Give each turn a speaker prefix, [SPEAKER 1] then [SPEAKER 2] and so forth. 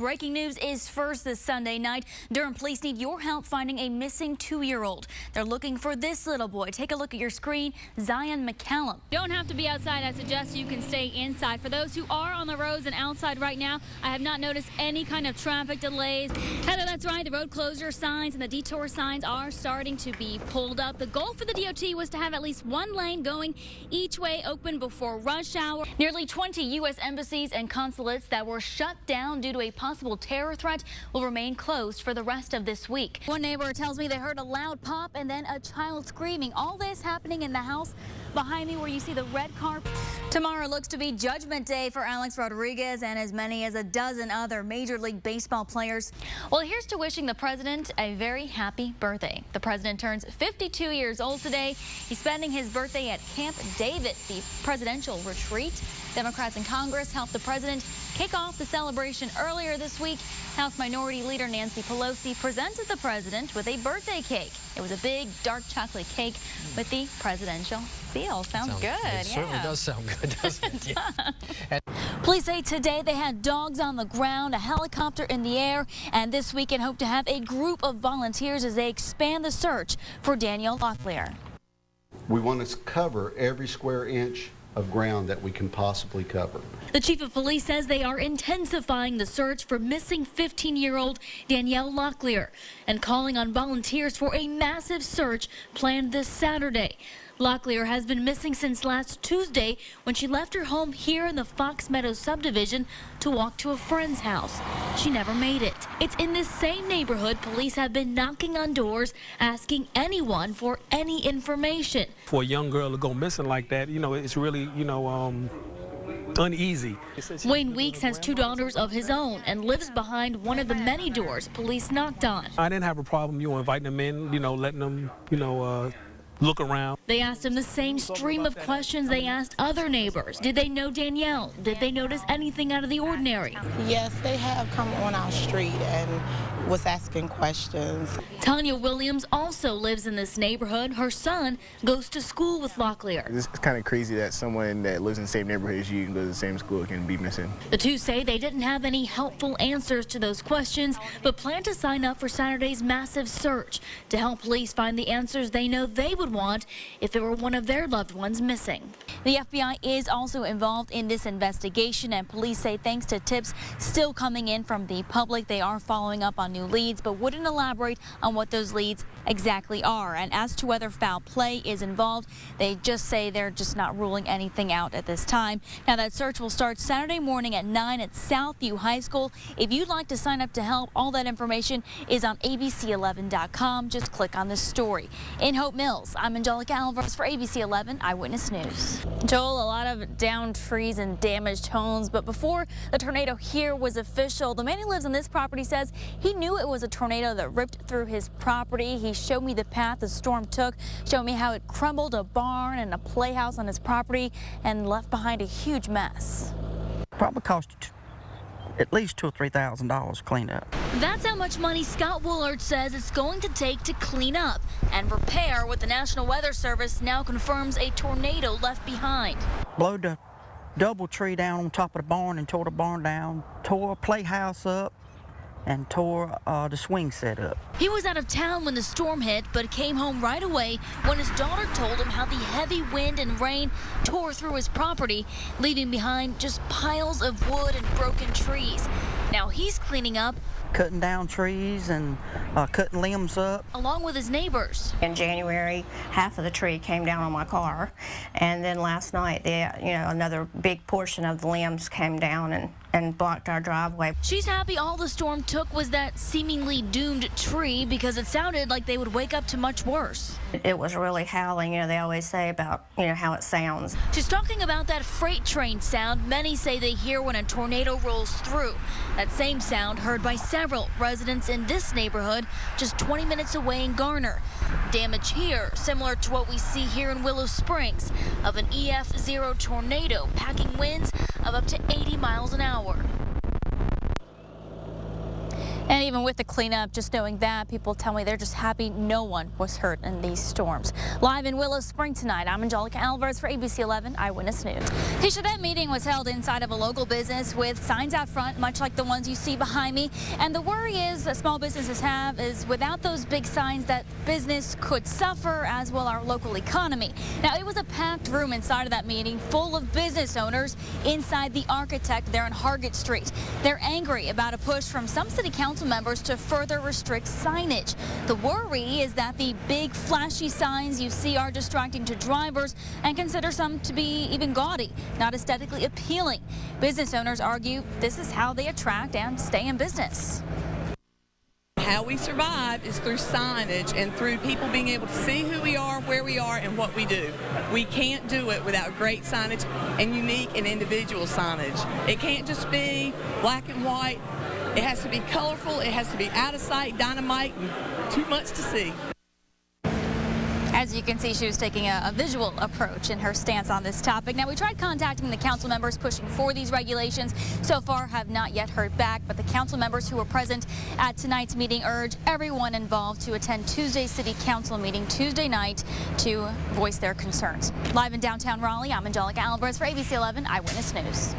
[SPEAKER 1] Breaking news is first this Sunday night. Durham police need your help finding a missing 2-year-old. They're looking for this little boy. Take a look at your screen. Zion McCallum.
[SPEAKER 2] Don't have to be outside. I suggest you can stay inside. For those who are on the roads and outside right now, I have not noticed any kind of traffic delays. Heather, that's right. The road closure signs and the detour signs are starting to be pulled up. The goal for the DOT was to have at least one lane going each way open before rush hour. Nearly 20 U.S. embassies and consulates that were shut down due to a possible terror threat will remain closed for the rest of this week. One neighbor tells me they heard a loud pop and then a child screaming. All this happening in the house behind me where you see the red car.
[SPEAKER 1] Tomorrow looks to be Judgment Day for Alex Rodriguez and as many as a dozen other Major League Baseball players. Well, here's to wishing the president a very happy birthday. The president turns 52 years old today. He's spending his birthday at Camp David, the presidential retreat. Democrats in Congress helped the president kick off the celebration earlier this week. House Minority Leader Nancy Pelosi presented the president with a birthday cake. It was a big dark chocolate cake with the presidential seal. Sounds good.
[SPEAKER 3] It certainly does sound good, doesn't it? Yeah.
[SPEAKER 1] Police say today they had dogs on the ground, a helicopter in the air, and this weekend hope to have a group of volunteers as they expand the search for Danielle Locklear.
[SPEAKER 4] We want to cover every square inch of ground that we can possibly cover.
[SPEAKER 1] The chief of police says they are intensifying the search for missing 15-year-old Danielle Locklear and calling on volunteers for a massive search planned this Saturday. Locklear has been missing since last Tuesday when she left her home here in the Fox Meadows subdivision to walk to a friend's house. She never made it. It's in this same neighborhood police have been knocking on doors asking anyone for any information.
[SPEAKER 5] For a young girl to go missing like that, it's really, uneasy.
[SPEAKER 1] Wayne Weeks has 2 daughters of his own and lives behind one of the many doors police knocked on.
[SPEAKER 5] I didn't have a problem, inviting them in, letting them, look around.
[SPEAKER 1] They asked him the same stream of questions they asked other neighbors. Did they know Danielle? Did they notice anything out of the ordinary?
[SPEAKER 6] Yes, they have come on our street and was asking questions.
[SPEAKER 1] Tanya Williams also lives in this neighborhood. Her son goes to school with Locklear.
[SPEAKER 7] It's kind of crazy that someone that lives in the same neighborhood as you and goes to the same school can be missing.
[SPEAKER 1] The two say they didn't have any helpful answers to those questions, but plan to sign up for Saturday's massive search to help police find the answers they know they would want if it were one of their loved ones missing. The FBI is also involved in this investigation, and police say thanks to tips still coming in from the public, they are following up on new leads, but wouldn't elaborate on what those leads exactly are. And as to whether foul play is involved, they just say they're just not ruling anything out at this time. Now, that search will start Saturday morning at 9 at Southview High School. If you'd like to sign up to help, all that information is on abc11.com. Just click on this story. In Hope Mills, I'm Angelica Alvarez for ABC 11 Eyewitness News. Joel, a lot of downed trees and damaged homes, but before the tornado here was official, the man who lives on this property says he knew it was a tornado that ripped through his property. He showed me the path the storm took, showed me how it crumbled a barn and a playhouse on his property and left behind a huge mess.
[SPEAKER 8] Probably cost at least $2,000 or $3,000 to clean up.
[SPEAKER 1] That's how much money Scott Woolard says it's going to take to clean up and repair what the National Weather Service now confirms a tornado left behind.
[SPEAKER 8] Blowed the double tree down on top of the barn and tore the barn down, tore a playhouse up, and tore the swing set up.
[SPEAKER 1] He was out of town when the storm hit, but came home right away when his daughter told him how the heavy wind and rain tore through his property, leaving behind just piles of wood and broken trees. Now he's cleaning up,
[SPEAKER 8] cutting down trees and cutting limbs up.
[SPEAKER 1] Along with his neighbors.
[SPEAKER 9] In January, half of the tree came down on my car, and then last night, another big portion of the limbs came down and blocked our driveway.
[SPEAKER 1] She's happy all the storm took was that seemingly doomed tree because it sounded like they would wake up to much worse.
[SPEAKER 9] It was really howling. They always say about, how it sounds.
[SPEAKER 1] She's talking about that freight train sound many say they hear when a tornado rolls through. That same sound heard by several residents in this neighborhood just 20 minutes away in Garner. Damage here similar to what we see here in Willow Springs of an EF0 tornado packing winds of up to 80 miles an hour.
[SPEAKER 2] And even with the cleanup, just knowing that, people tell me they're just happy no one was hurt in these storms. Live in Willow Spring tonight, I'm Angelica Alvarez for ABC 11 Eyewitness News. Tisha, that meeting was held inside of a local business with signs out front, much like the ones you see behind me. And the worry is that small businesses have is without those big signs that business could suffer, as will our local economy. Now, it was a packed room inside of that meeting full of business owners inside the Architect there on Hargett Street. They're angry about a push from some city council members to further restrict signage. The worry is that the big flashy signs you see are distracting to drivers and consider some to be even gaudy, not aesthetically appealing. Business owners argue this is how they attract and stay in business.
[SPEAKER 10] How we survive is through signage and through people being able to see who we are, where we are, and what we do. We can't do it without great signage and unique and individual signage. It can't just be black and white. It has to be colorful. It has to be out of sight, dynamite, and too much to see.
[SPEAKER 2] As you can see, she was taking a visual approach in her stance on this topic. Now, we tried contacting the council members pushing for these regulations. So far, have not yet heard back, but the council members who were present at tonight's meeting urge everyone involved to attend Tuesday's city council meeting Tuesday night to voice their concerns. Live in downtown Raleigh, I'm Angelica Alvarez for ABC 11 Eyewitness News.